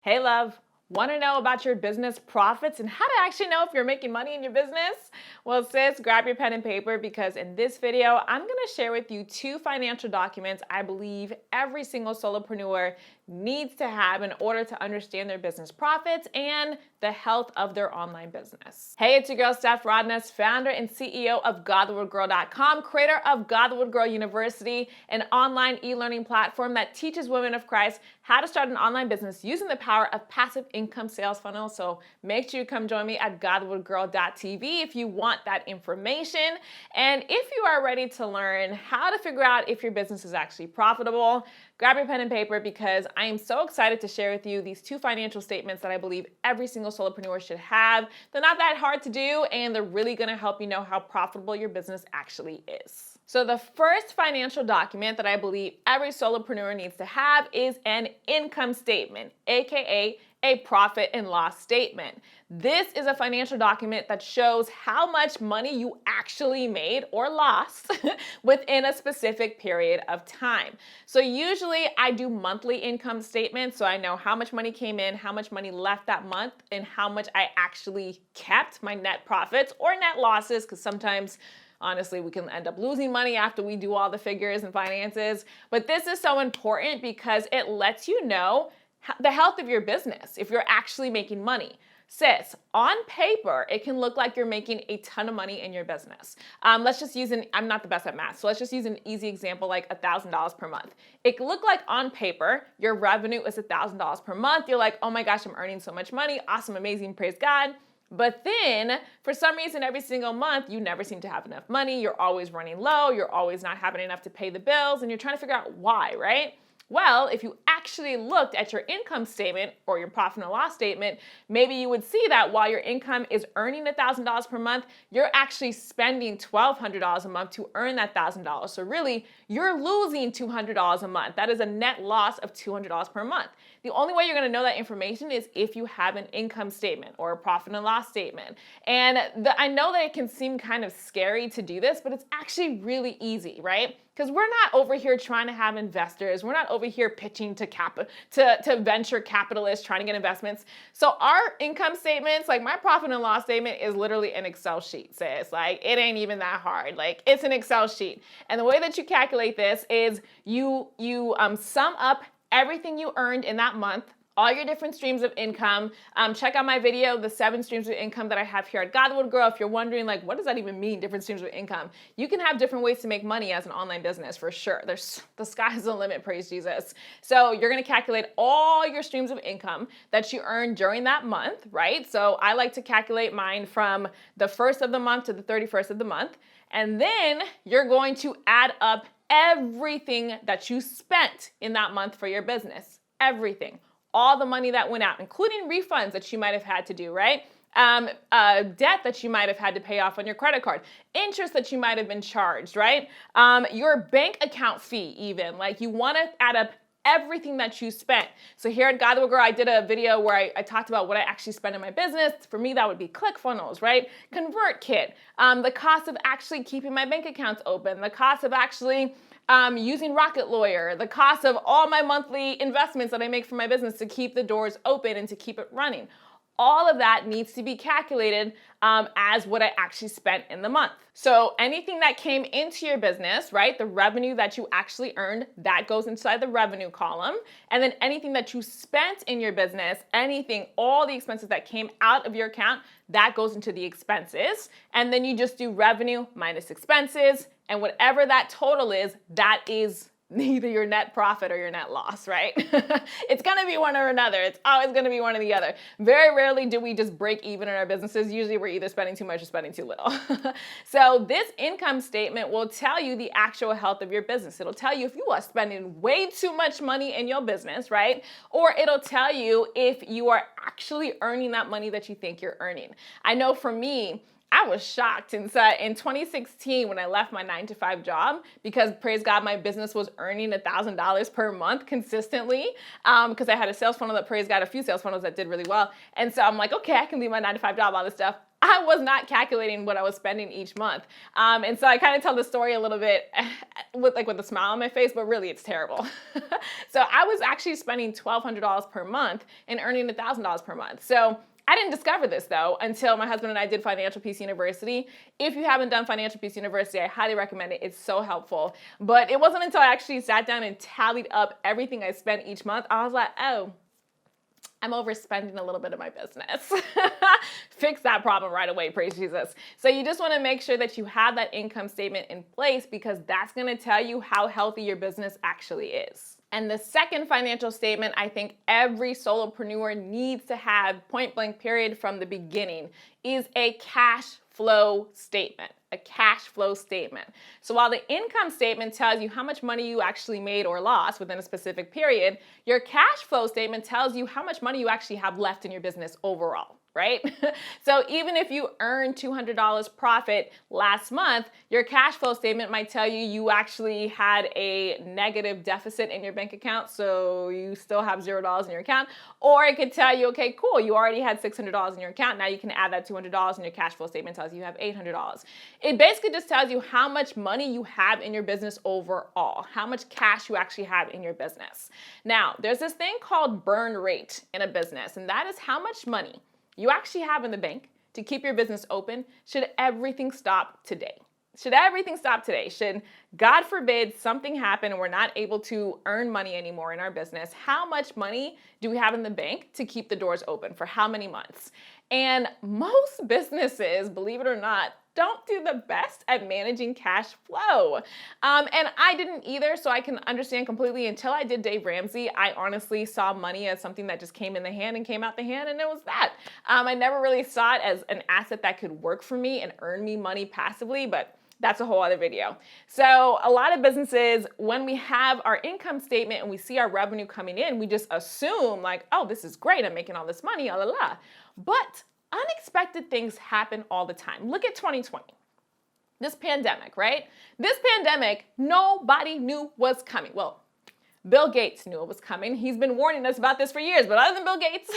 Hey, love. Want to know about your business profits and how to actually know if you're making money in your business? Well, sis, grab your pen and paper because in this video, I'm going to share with you two financial documents I believe every single solopreneur needs to have in order to understand their business profits and the health of their online business. Hey, it's your girl, Steph Rodness, founder and CEO of Godlywoodgirl.com, creator of Godlywood Girl University, an online e-learning platform that teaches women of Christ how to start an online business using the power of passive income sales funnels. So make sure you come join me at godlywoodgirl.tv if you want that information. And if you are ready to learn how to figure out if your business is actually profitable, grab your pen and paper because I am so excited to share with you these two financial statements that I believe every single solopreneur should have. They're not that hard to do, and they're really gonna help you know how profitable your business actually is. So the first financial document that I believe every solopreneur needs to have is an income statement, aka a profit and loss statement. This is a financial document that shows how much money you actually made or lost within a specific period of time. So usually I do monthly income statements, so I know how much money came in, how much money left that month, and how much I actually kept, my net profits or net losses, because sometimes honestly, we can end up losing money after we do all the figures and finances. But this is so important because it lets you know the health of your business, if you're actually making money. Sis, on paper, it can look like you're making a ton of money in your business. Let's just use I'm not the best at math, so let's just use an easy example like $1,000 per month. It can look like on paper, your revenue is $1,000 per month. You're like, oh my gosh, I'm earning so much money. Awesome, amazing, praise God. But then, for some reason, every single month, you never seem to have enough money. You're always running low. You're always not having enough to pay the bills, and you're trying to figure out why, right? Well, if you actually looked at your income statement or your profit and loss statement, maybe you would see that while your income is earning $1,000 per month, you're actually spending $1,200 a month to earn that $1,000. So really, you're losing $200 a month. That is a net loss of $200 per month. The only way you're gonna know that information is if you have an income statement or a profit and loss statement. And I know that it can seem kind of scary to do this, but it's actually really easy, right? Because we're not over here trying to have investors. We're not over here pitching to venture capitalists trying to get investments. So our income statements, like my profit and loss statement is literally an Excel sheet, sis. Like it ain't even that hard. Like it's an Excel sheet. And the way that you calculate this is you sum up everything you earned in that month, all your different streams of income. Check out my video, the 7 streams of income that I have here at Godlywood Girl. If you're wondering, like, what does that even mean, different streams of income? You can have different ways to make money as an online business, for sure. The sky's the limit, praise Jesus. So you're gonna calculate all your streams of income that you earn during that month, right? So I like to calculate mine from the 1st of the month to the 31st of the month. And then you're going to add up everything that you spent in that month for your business. Everything. All the money that went out, including refunds that you might have had to do, right? Debt that you might have had to pay off on your credit card, interest that you might have been charged, right? Your bank account fee even, like you wanna add up everything that you spent. So here at Godlywood Girl, I did a video where I talked about what I actually spend in my business. For me, that would be ClickFunnels, right? ConvertKit, the cost of actually keeping my bank accounts open, the cost of actually using Rocket Lawyer, the cost of all my monthly investments that I make for my business to keep the doors open and to keep it running. All of that needs to be calculated as what I actually spent in the month. So anything that came into your business, right, the revenue that you actually earned, that goes inside the revenue column. And then anything that you spent in your business, anything, all the expenses that came out of your account, that goes into the expenses. And then you just do revenue minus expenses, and whatever that total is, that is either your net profit or your net loss, right? It's gonna be one or another. It's always gonna be one or the other. Very rarely do we just break even in our businesses. Usually we're either spending too much or spending too little. So this income statement will tell you the actual health of your business. It'll tell you if you are spending way too much money in your business, right? Or it'll tell you if you are actually earning that money that you think you're earning. I know for me, I was shocked. And so in 2016, when I left my 9-to-5 job, because praise God, my business was earning $1,000 per month consistently, because I had a sales funnel that, praise God, a few sales funnels that did really well. And so I'm like, okay, I can leave my 9-to-5 job, all this stuff. I was not calculating what I was spending each month. And so I kind of tell the story a little bit with a smile on my face, but really it's terrible. So I was actually spending $1,200 per month and earning $1,000 per month. So I didn't discover this though until my husband and I did Financial Peace University. If you haven't done Financial Peace University, I highly recommend it. It's so helpful. But it wasn't until I actually sat down and tallied up everything I spent each month, I was like, oh, I'm overspending a little bit of my business. Fix that problem right away, praise Jesus. So you just want to make sure that you have that income statement in place, because that's going to tell you how healthy your business actually is. And the second financial statement I think every solopreneur needs to have, point blank period, from the beginning, is a cash flow statement. A cash flow statement. So while the income statement tells you how much money you actually made or lost within a specific period, your cash flow statement tells you how much money you actually have left in your business overall. Right? So even if you earned $200 profit last month, your cash flow statement might tell you you actually had a negative deficit in your bank account, so you still have $0 in your account. Or it could tell you, okay, cool, you already had $600 in your account, now you can add that $200 and your cash flow statement tells you have $800. It basically just tells you how much money you have in your business overall, how much cash you actually have in your business. Now, there's this thing called burn rate in a business, and that is how much money you actually have in the bank to keep your business open should everything stop today. Should everything stop today? Should, God forbid, something happen and we're not able to earn money anymore in our business, how much money do we have in the bank to keep the doors open for how many months? And most businesses, believe it or not, don't do the best at managing cash flow. And I didn't either, so I can understand completely. Until I did Dave Ramsey, I honestly saw money as something that just came in the hand and came out the hand, and it was that. I never really saw it as an asset that could work for me and earn me money passively, but that's a whole other video. So a lot of businesses, when we have our income statement and we see our revenue coming in, we just assume like, oh, this is great, I'm making all this money, la la la. But unexpected things happen all the time. Look at 2020. This pandemic, right? This pandemic, nobody knew was coming. Well, Bill Gates knew it was coming. He's been warning us about this for years, but other than Bill Gates,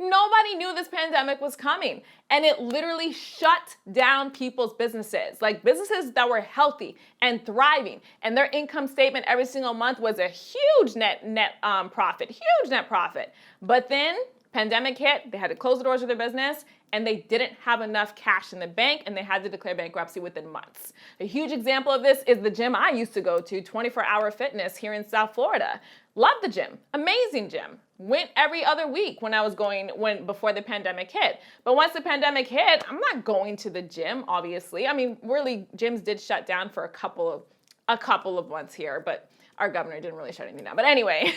nobody knew this pandemic was coming. And it literally shut down people's businesses, like businesses that were healthy and thriving. And their income statement every single month was a huge net profit. But then pandemic hit, they had to close the doors of their business, and they didn't have enough cash in the bank, and they had to declare bankruptcy within months. A huge example of this is the gym I used to go to, 24-Hour Fitness here in South Florida. Loved the gym, amazing gym. Went every other week before the pandemic hit. But once the pandemic hit, I'm not going to the gym, obviously. I mean, really, gyms did shut down for a couple of months here, but our governor didn't really shut anything down. But anyway,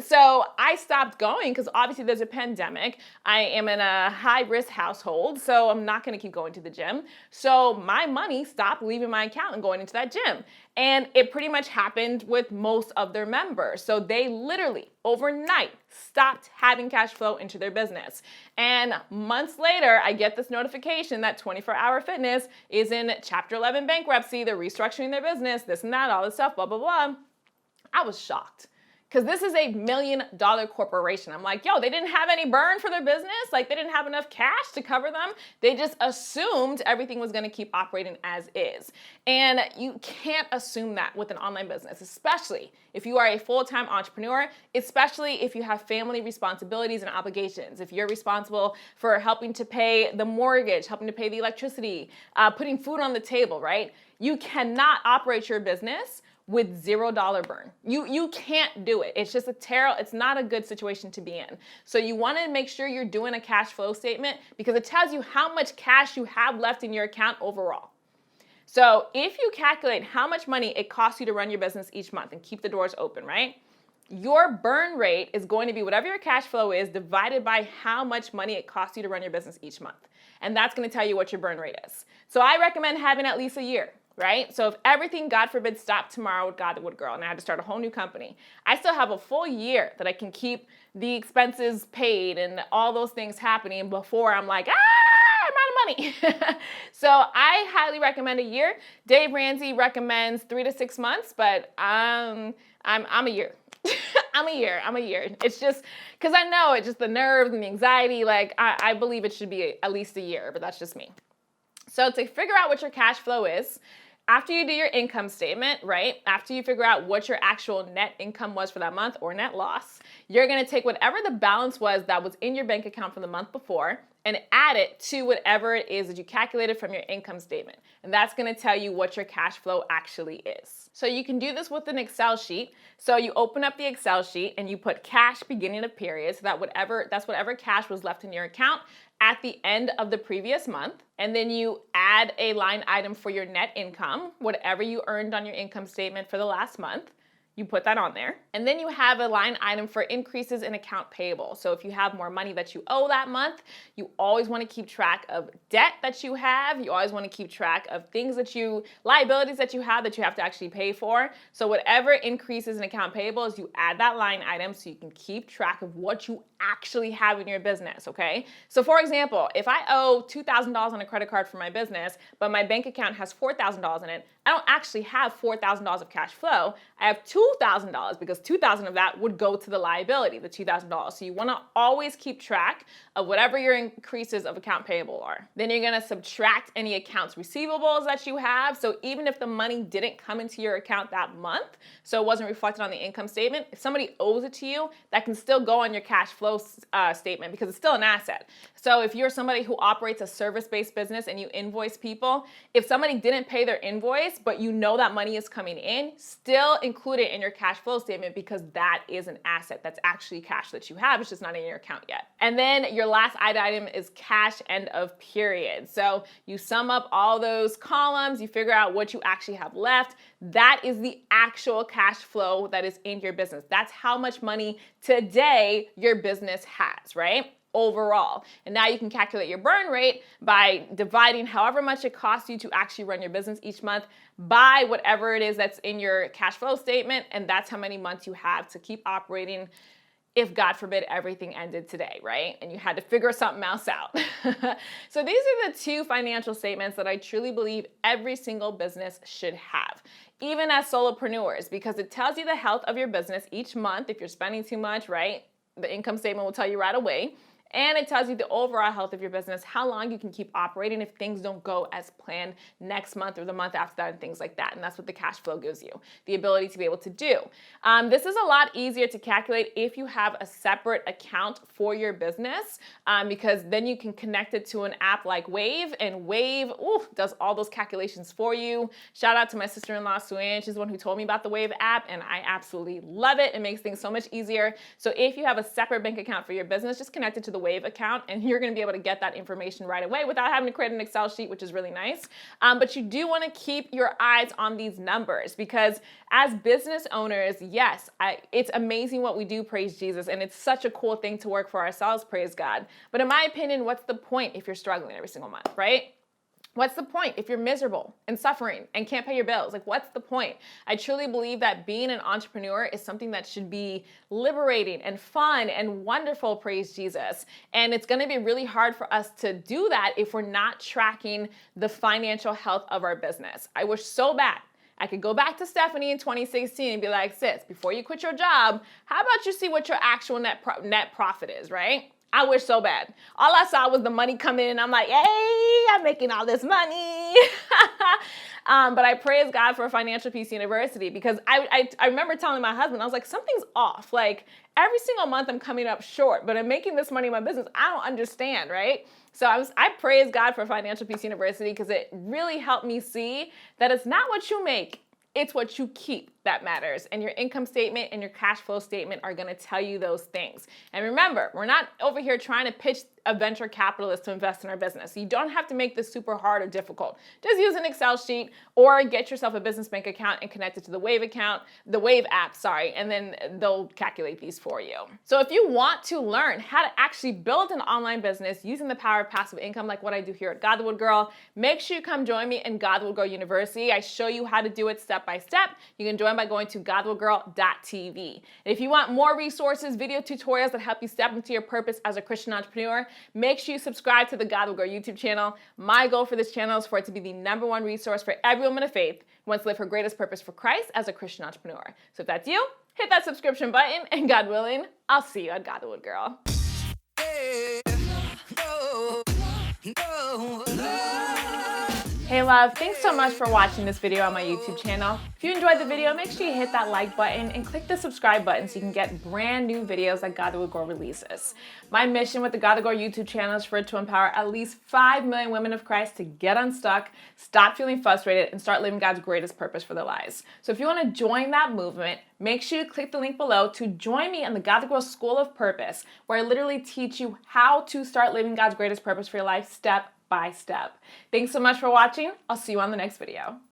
so I stopped going because obviously there's a pandemic. I am in a high-risk household, so I'm not going to keep going to the gym. So my money stopped leaving my account and going into that gym. And it pretty much happened with most of their members. So they literally, overnight, stopped having cash flow into their business. And months later, I get this notification that 24-Hour Fitness is in Chapter 11 bankruptcy. They're restructuring their business, this and that, all this stuff, blah, blah, blah. I was shocked. Because this is $1 million corporation. I'm like, yo, they didn't have any burn for their business. Like, they didn't have enough cash to cover them. They just assumed everything was going to keep operating as is. And you can't assume that with an online business, especially if you are a full-time entrepreneur, especially if you have family responsibilities and obligations. If you're responsible for helping to pay the mortgage, helping to pay the electricity, putting food on the table, right? You cannot operate your business with $0 burn. You can't do it. It's just it's not a good situation to be in. So you want to make sure you're doing a cash flow statement because it tells you how much cash you have left in your account overall. So if you calculate how much money it costs you to run your business each month and keep the doors open, right? Your burn rate is going to be whatever your cash flow is divided by how much money it costs you to run your business each month. And that's going to tell you what your burn rate is. So I recommend having at least a year. Right? So if everything, God forbid, stopped tomorrow with Godlywood Girl and I had to start a whole new company, I still have a full year that I can keep the expenses paid and all those things happening before I'm like, I'm out of money. So I highly recommend a year. Dave Ramsey recommends 3 to 6 months, but I'm a year. I'm a year. It's just because I know it's just the nerves and the anxiety. Like I believe it should be at least a year, but that's just me. So to figure out what your cash flow is, after you do your income statement, right? After you figure out what your actual net income was for that month or net loss, you're gonna take whatever the balance was that was in your bank account from the month before and add it to whatever it is that you calculated from your income statement. And that's gonna tell you what your cash flow actually is. So you can do this with an Excel sheet. So you open up the Excel sheet and you put cash beginning of period, so that whatever cash was left in your account at the end of the previous month. And then you add a line item for your net income, whatever you earned on your income statement for the last month. You put that on there. And then you have a line item for increases in account payable. So if you have more money that you owe that month, you always want to keep track of debt that you have. You always want to keep track of liabilities that you have to actually pay for. So whatever increases in account payables, you add that line item so you can keep track of what you actually have in your business, okay? So for example, if I owe $2,000 on a credit card for my business, but my bank account has $4,000 in it, I don't actually have $4,000 of cash flow. I have $2,000 because $2,000 of that would go to the liability, the $2,000. So you want to always keep track of whatever your increases of account payable are. Then you're going to subtract any accounts receivables that you have. So even if the money didn't come into your account that month, so it wasn't reflected on the income statement, if somebody owes it to you, that can still go on your cash flow statement because it's still an asset. So if you're somebody who operates a service-based business and you invoice people, if somebody didn't pay their invoice, but you know that money is coming in, still include it in your cash flow statement because that is an asset. That's actually cash that you have. It's just not in your account yet. And then your last item is cash end of period. So you sum up all those columns, you figure out what you actually have left. That is the actual cash flow that is in your business. That's how much money today your business has, right? Overall. And now you can calculate your burn rate by dividing however much it costs you to actually run your business each month by whatever it is that's in your cash flow statement. And that's how many months you have to keep operating if, God forbid, everything ended today, right? And you had to figure something else out. So these are the 2 financial statements that I truly believe every single business should have, even as solopreneurs, because it tells you the health of your business each month. If you're spending too much, right? The income statement will tell you right away. And it tells you the overall health of your business, how long you can keep operating if things don't go as planned next month or the month after that and things like that. And that's what the cash flow gives you, the ability to be able to do. This is a lot easier to calculate if you have a separate account for your business because then you can connect it to an app like Wave, and Wave does all those calculations for you. Shout out to my sister-in-law, Suan. She's the one who told me about the Wave app, and I absolutely love it. It makes things so much easier. So if you have a separate bank account for your business, just connect it to the Wave account and you're going to be able to get that information right away without having to create an Excel sheet, which is really nice. But you do want to keep your eyes on these numbers because as business owners, yes, it's amazing what we do, praise Jesus, and it's such a cool thing to work for ourselves, praise God. But in my opinion, what's the point if you're struggling every single month, right? What's the point if you're miserable and suffering and can't pay your bills? Like, what's the point? I truly believe that being an entrepreneur is something that should be liberating and fun and wonderful, praise Jesus. And it's going to be really hard for us to do that if we're not tracking the financial health of our business. I wish so bad I could go back to Stephanie in 2016 and be like, sis, before you quit your job, how about you see what your actual net profit is, right? I wish so bad. All I saw was the money coming in. I'm like, hey, I'm making all this money. But I praise God for Financial Peace University because I remember telling my husband, I was like, something's off. Like every single month I'm coming up short, but I'm making this money in my business. I don't understand, right? So I praise God for Financial Peace University because it really helped me see that it's not what you make, it's what you keep that matters. And your income statement and your cash flow statement are going to tell you those things. And remember, we're not over here trying to pitch a venture capitalist to invest in our business. You don't have to make this super hard or difficult. Just use an Excel sheet or get yourself a business bank account and connect it to the Wave app, and then they'll calculate these for you. So if you want to learn how to actually build an online business using the power of passive income, like what I do here at Godlywood Girl, make sure you come join me in Godlywood Girl University. I show you how to do it step by step. You can join run by going to godlywoodgirl.tv. And if you want more resources, video tutorials that help you step into your purpose as a Christian entrepreneur, make sure you subscribe to the Godlywood Girl YouTube channel. My goal for this channel is for it to be the #1 resource for every woman of faith who wants to live her greatest purpose for Christ as a Christian entrepreneur. So if that's you, hit that subscription button, and God willing, I'll see you at Godlywood Girl. Hey love, thanks so much for watching this video on my YouTube channel. If you enjoyed the video, make sure you hit that like button and click the subscribe button so you can get brand new videos that Godlywood Girl releases. My mission with the Godlywood Girl YouTube channel is for it to empower at least 5 million women of Christ to get unstuck, stop feeling frustrated, and start living God's greatest purpose for their lives. So if you want to join that movement, make sure you click the link below to join me in the Godlywood Girl School of Purpose, where I literally teach you how to start living God's greatest purpose for your life step by step. Thanks so much for watching. I'll see you on the next video.